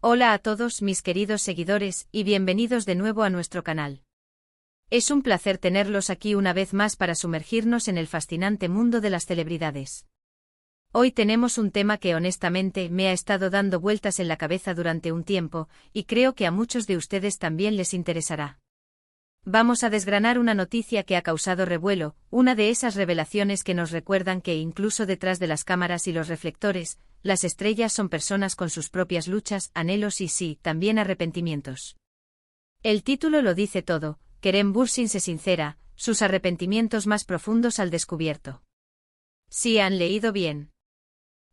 Hola a todos mis queridos seguidores y bienvenidos de nuevo a nuestro canal. Es un placer tenerlos aquí una vez más para sumergirnos en el fascinante mundo de las celebridades. Hoy tenemos un tema que honestamente me ha estado dando vueltas en la cabeza durante un tiempo, y creo que a muchos de ustedes también les interesará. Vamos a desgranar una noticia que ha causado revuelo, una de esas revelaciones que nos recuerdan que incluso detrás de las cámaras y los reflectores, las estrellas son personas con sus propias luchas, anhelos y sí, también arrepentimientos. El título lo dice todo: Kerem Bürsin se sincera, sus arrepentimientos más profundos al descubierto. Sí, han leído bien.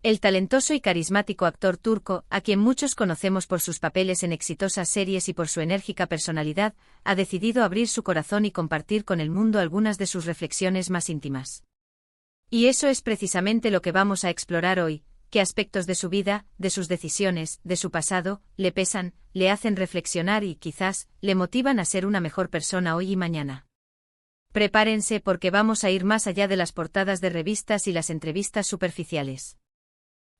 El talentoso y carismático actor turco, a quien muchos conocemos por sus papeles en exitosas series y por su enérgica personalidad, ha decidido abrir su corazón y compartir con el mundo algunas de sus reflexiones más íntimas. Y eso es precisamente lo que vamos a explorar hoy: qué aspectos de su vida, de sus decisiones, de su pasado, le pesan, le hacen reflexionar y, quizás, le motivan a ser una mejor persona hoy y mañana. Prepárense porque vamos a ir más allá de las portadas de revistas y las entrevistas superficiales.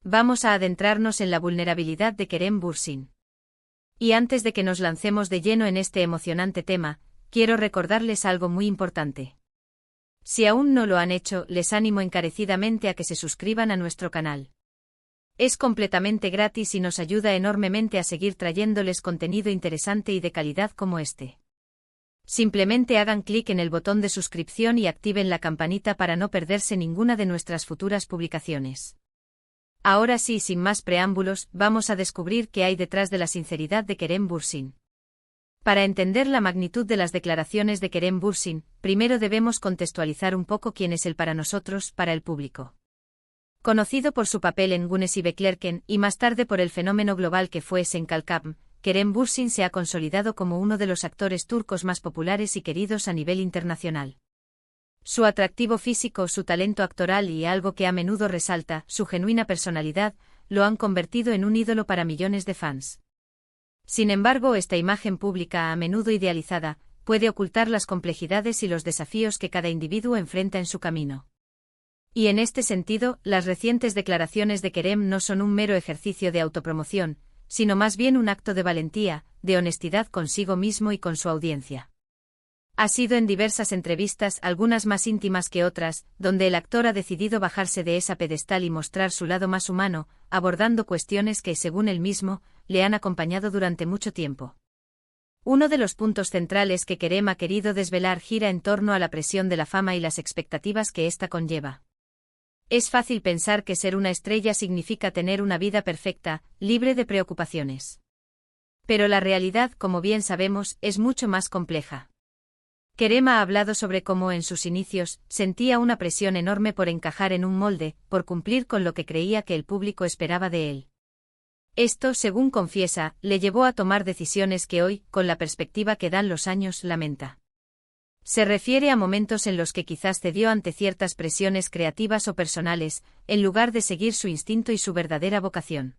Vamos a adentrarnos en la vulnerabilidad de Kerem Bürsin. Y antes de que nos lancemos de lleno en este emocionante tema, quiero recordarles algo muy importante. Si aún no lo han hecho, les animo encarecidamente a que se suscriban a nuestro canal. Es completamente gratis y nos ayuda enormemente a seguir trayéndoles contenido interesante y de calidad como este. Simplemente hagan clic en el botón de suscripción y activen la campanita para no perderse ninguna de nuestras futuras publicaciones. Ahora sí, sin más preámbulos, vamos a descubrir qué hay detrás de la sinceridad de Kerem Bürsin. Para entender la magnitud de las declaraciones de Kerem Bürsin, primero debemos contextualizar un poco quién es él para nosotros, para el público. Conocido por su papel en Güneş y Beklerken y más tarde por el fenómeno global que fue Sen Kalkam, Kerem Bürsin se ha consolidado como uno de los actores turcos más populares y queridos a nivel internacional. Su atractivo físico, su talento actoral y, algo que a menudo resalta, su genuina personalidad, lo han convertido en un ídolo para millones de fans. Sin embargo, esta imagen pública, a menudo idealizada, puede ocultar las complejidades y los desafíos que cada individuo enfrenta en su camino. Y en este sentido, las recientes declaraciones de Kerem no son un mero ejercicio de autopromoción, sino más bien un acto de valentía, de honestidad consigo mismo y con su audiencia. Ha sido en diversas entrevistas, algunas más íntimas que otras, donde el actor ha decidido bajarse de esa pedestal y mostrar su lado más humano, abordando cuestiones que, según él mismo, le han acompañado durante mucho tiempo. Uno de los puntos centrales que Kerem ha querido desvelar gira en torno a la presión de la fama y las expectativas que ésta conlleva. Es fácil pensar que ser una estrella significa tener una vida perfecta, libre de preocupaciones. Pero la realidad, como bien sabemos, es mucho más compleja. Kerem ha hablado sobre cómo en sus inicios sentía una presión enorme por encajar en un molde, por cumplir con lo que creía que el público esperaba de él. Esto, según confiesa, le llevó a tomar decisiones que hoy, con la perspectiva que dan los años, lamenta. Se refiere a momentos en los que quizás cedió ante ciertas presiones creativas o personales, en lugar de seguir su instinto y su verdadera vocación.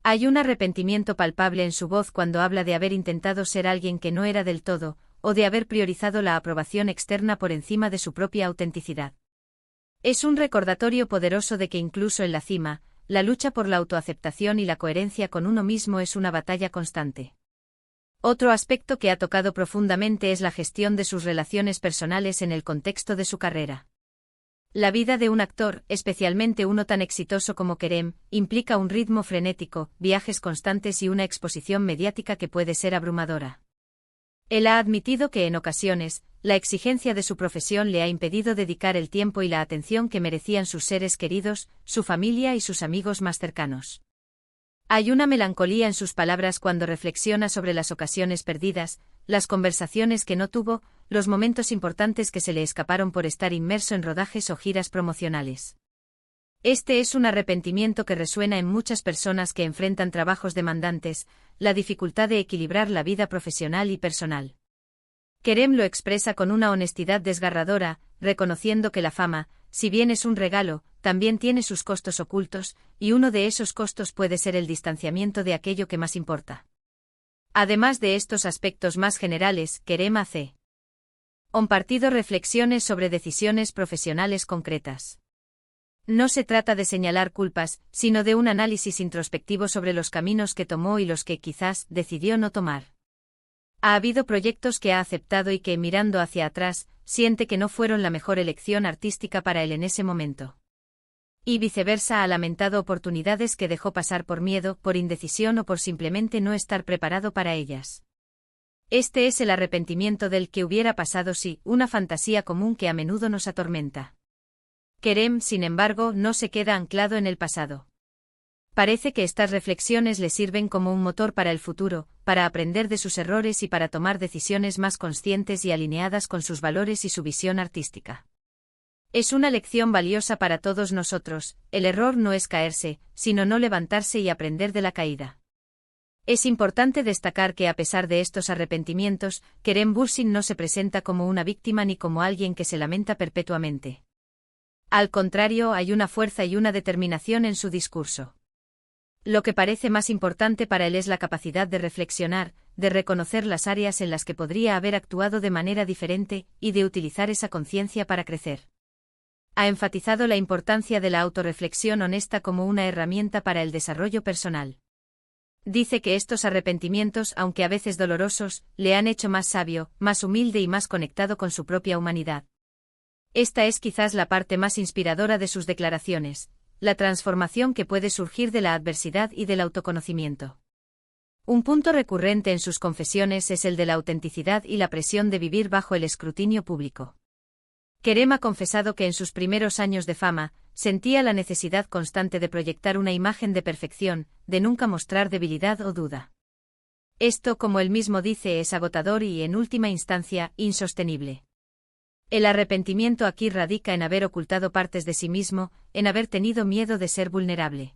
Hay un arrepentimiento palpable en su voz cuando habla de haber intentado ser alguien que no era del todo, o de haber priorizado la aprobación externa por encima de su propia autenticidad. Es un recordatorio poderoso de que incluso en la cima, la lucha por la autoaceptación y la coherencia con uno mismo es una batalla constante. Otro aspecto que ha tocado profundamente es la gestión de sus relaciones personales en el contexto de su carrera. La vida de un actor, especialmente uno tan exitoso como Kerem, implica un ritmo frenético, viajes constantes y una exposición mediática que puede ser abrumadora. Él ha admitido que en ocasiones, la exigencia de su profesión le ha impedido dedicar el tiempo y la atención que merecían sus seres queridos, su familia y sus amigos más cercanos. Hay una melancolía en sus palabras cuando reflexiona sobre las ocasiones perdidas, las conversaciones que no tuvo, los momentos importantes que se le escaparon por estar inmerso en rodajes o giras promocionales. Este es un arrepentimiento que resuena en muchas personas que enfrentan trabajos demandantes, la dificultad de equilibrar la vida profesional y personal. Kerem lo expresa con una honestidad desgarradora, reconociendo que la fama, si bien es un regalo, también tiene sus costos ocultos, y uno de esos costos puede ser el distanciamiento de aquello que más importa. Además de estos aspectos más generales, Kerem hace compartido reflexiones sobre decisiones profesionales concretas. No se trata de señalar culpas, sino de un análisis introspectivo sobre los caminos que tomó y los que quizás decidió no tomar. Ha habido proyectos que ha aceptado y que, mirando hacia atrás, siente que no fueron la mejor elección artística para él en ese momento. Y viceversa, ha lamentado oportunidades que dejó pasar por miedo, por indecisión o por simplemente no estar preparado para ellas. Este es el arrepentimiento del que hubiera pasado si, una fantasía común que a menudo nos atormenta. Kerem, sin embargo, no se queda anclado en el pasado. Parece que estas reflexiones le sirven como un motor para el futuro, para aprender de sus errores y para tomar decisiones más conscientes y alineadas con sus valores y su visión artística. Es una lección valiosa para todos nosotros: el error no es caerse, sino no levantarse y aprender de la caída. Es importante destacar que a pesar de estos arrepentimientos, Kerem Bürsin no se presenta como una víctima ni como alguien que se lamenta perpetuamente. Al contrario, hay una fuerza y una determinación en su discurso. Lo que parece más importante para él es la capacidad de reflexionar, de reconocer las áreas en las que podría haber actuado de manera diferente, y de utilizar esa conciencia para crecer. Ha enfatizado la importancia de la autorreflexión honesta como una herramienta para el desarrollo personal. Dice que estos arrepentimientos, aunque a veces dolorosos, le han hecho más sabio, más humilde y más conectado con su propia humanidad. Esta es quizás la parte más inspiradora de sus declaraciones: la transformación que puede surgir de la adversidad y del autoconocimiento. Un punto recurrente en sus confesiones es el de la autenticidad y la presión de vivir bajo el escrutinio público. Kerem ha confesado que en sus primeros años de fama, sentía la necesidad constante de proyectar una imagen de perfección, de nunca mostrar debilidad o duda. Esto, como él mismo dice, es agotador y, en última instancia, insostenible. El arrepentimiento aquí radica en haber ocultado partes de sí mismo, en haber tenido miedo de ser vulnerable.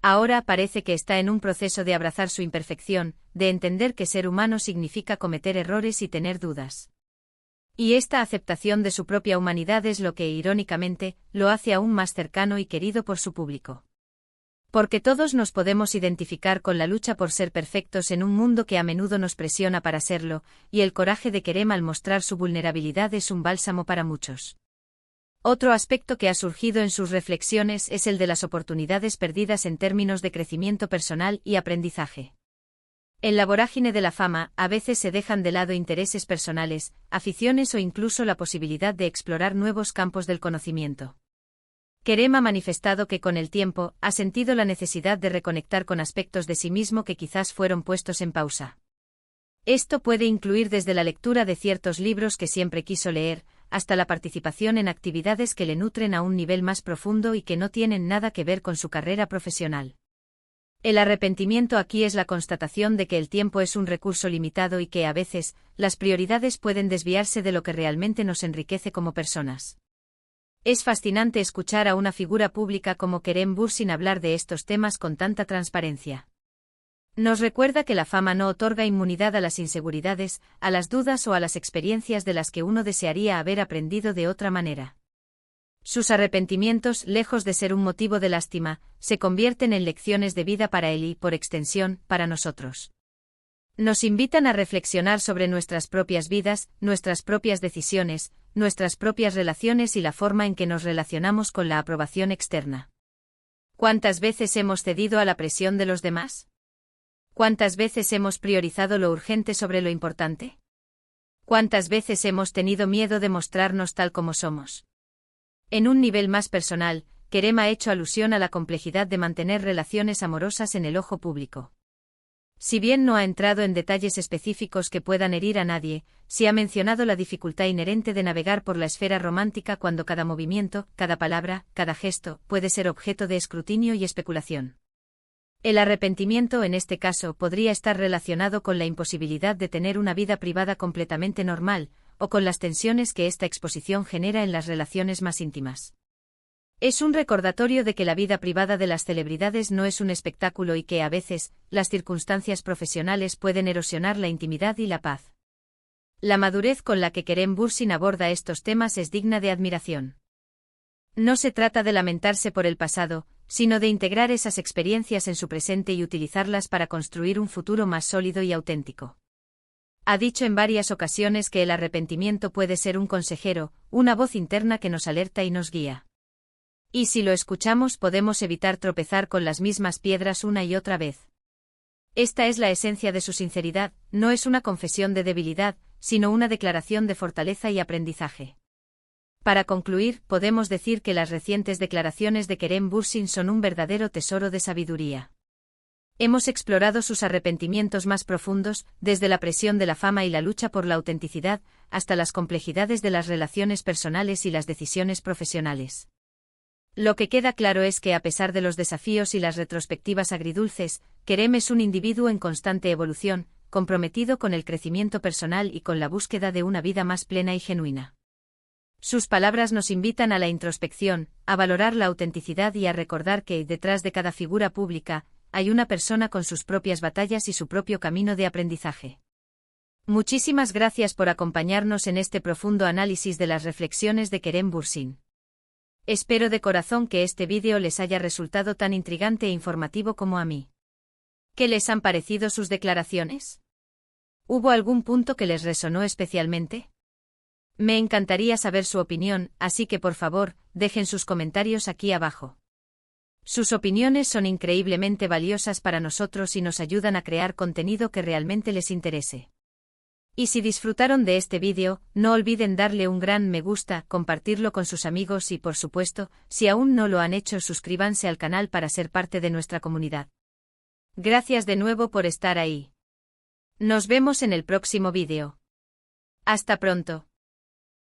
Ahora parece que está en un proceso de abrazar su imperfección, de entender que ser humano significa cometer errores y tener dudas. Y esta aceptación de su propia humanidad es lo que, irónicamente, lo hace aún más cercano y querido por su público. Porque todos nos podemos identificar con la lucha por ser perfectos en un mundo que a menudo nos presiona para serlo, y el coraje de Kerem al mostrar su vulnerabilidad es un bálsamo para muchos. Otro aspecto que ha surgido en sus reflexiones es el de las oportunidades perdidas en términos de crecimiento personal y aprendizaje. En la vorágine de la fama, a veces se dejan de lado intereses personales, aficiones o incluso la posibilidad de explorar nuevos campos del conocimiento. Kerem ha manifestado que con el tiempo ha sentido la necesidad de reconectar con aspectos de sí mismo que quizás fueron puestos en pausa. Esto puede incluir desde la lectura de ciertos libros que siempre quiso leer, hasta la participación en actividades que le nutren a un nivel más profundo y que no tienen nada que ver con su carrera profesional. El arrepentimiento aquí es la constatación de que el tiempo es un recurso limitado y que, a veces, las prioridades pueden desviarse de lo que realmente nos enriquece como personas. Es fascinante escuchar a una figura pública como Kerem Bürsin hablar de estos temas con tanta transparencia. Nos recuerda que la fama no otorga inmunidad a las inseguridades, a las dudas o a las experiencias de las que uno desearía haber aprendido de otra manera. Sus arrepentimientos, lejos de ser un motivo de lástima, se convierten en lecciones de vida para él y, por extensión, para nosotros. Nos invitan a reflexionar sobre nuestras propias vidas, nuestras propias decisiones, nuestras propias relaciones y la forma en que nos relacionamos con la aprobación externa. ¿Cuántas veces hemos cedido a la presión de los demás? ¿Cuántas veces hemos priorizado lo urgente sobre lo importante? ¿Cuántas veces hemos tenido miedo de mostrarnos tal como somos? En un nivel más personal, Kerem ha hecho alusión a la complejidad de mantener relaciones amorosas en el ojo público. Si bien no ha entrado en detalles específicos que puedan herir a nadie, sí ha mencionado la dificultad inherente de navegar por la esfera romántica cuando cada movimiento, cada palabra, cada gesto, puede ser objeto de escrutinio y especulación. El arrepentimiento en este caso podría estar relacionado con la imposibilidad de tener una vida privada completamente normal, o con las tensiones que esta exposición genera en las relaciones más íntimas. Es un recordatorio de que la vida privada de las celebridades no es un espectáculo y que, a veces, las circunstancias profesionales pueden erosionar la intimidad y la paz. La madurez con la que Kerem Bürsin aborda estos temas es digna de admiración. No se trata de lamentarse por el pasado, sino de integrar esas experiencias en su presente y utilizarlas para construir un futuro más sólido y auténtico. Ha dicho en varias ocasiones que el arrepentimiento puede ser un consejero, una voz interna que nos alerta y nos guía. Y si lo escuchamos podemos evitar tropezar con las mismas piedras una y otra vez. Esta es la esencia de su sinceridad, no es una confesión de debilidad, sino una declaración de fortaleza y aprendizaje. Para concluir, podemos decir que las recientes declaraciones de Kerem Bürsin son un verdadero tesoro de sabiduría. Hemos explorado sus arrepentimientos más profundos, desde la presión de la fama y la lucha por la autenticidad, hasta las complejidades de las relaciones personales y las decisiones profesionales. Lo que queda claro es que a pesar de los desafíos y las retrospectivas agridulces, Kerem es un individuo en constante evolución, comprometido con el crecimiento personal y con la búsqueda de una vida más plena y genuina. Sus palabras nos invitan a la introspección, a valorar la autenticidad y a recordar que, detrás de cada figura pública, hay una persona con sus propias batallas y su propio camino de aprendizaje. Muchísimas gracias por acompañarnos en este profundo análisis de las reflexiones de Kerem Bürsin. Espero de corazón que este vídeo les haya resultado tan intrigante e informativo como a mí. ¿Qué les han parecido sus declaraciones? ¿Hubo algún punto que les resonó especialmente? Me encantaría saber su opinión, así que por favor, dejen sus comentarios aquí abajo. Sus opiniones son increíblemente valiosas para nosotros y nos ayudan a crear contenido que realmente les interese. Y si disfrutaron de este vídeo, no olviden darle un gran me gusta, compartirlo con sus amigos y por supuesto, si aún no lo han hecho, suscríbanse al canal para ser parte de nuestra comunidad. Gracias de nuevo por estar ahí. Nos vemos en el próximo vídeo. Hasta pronto.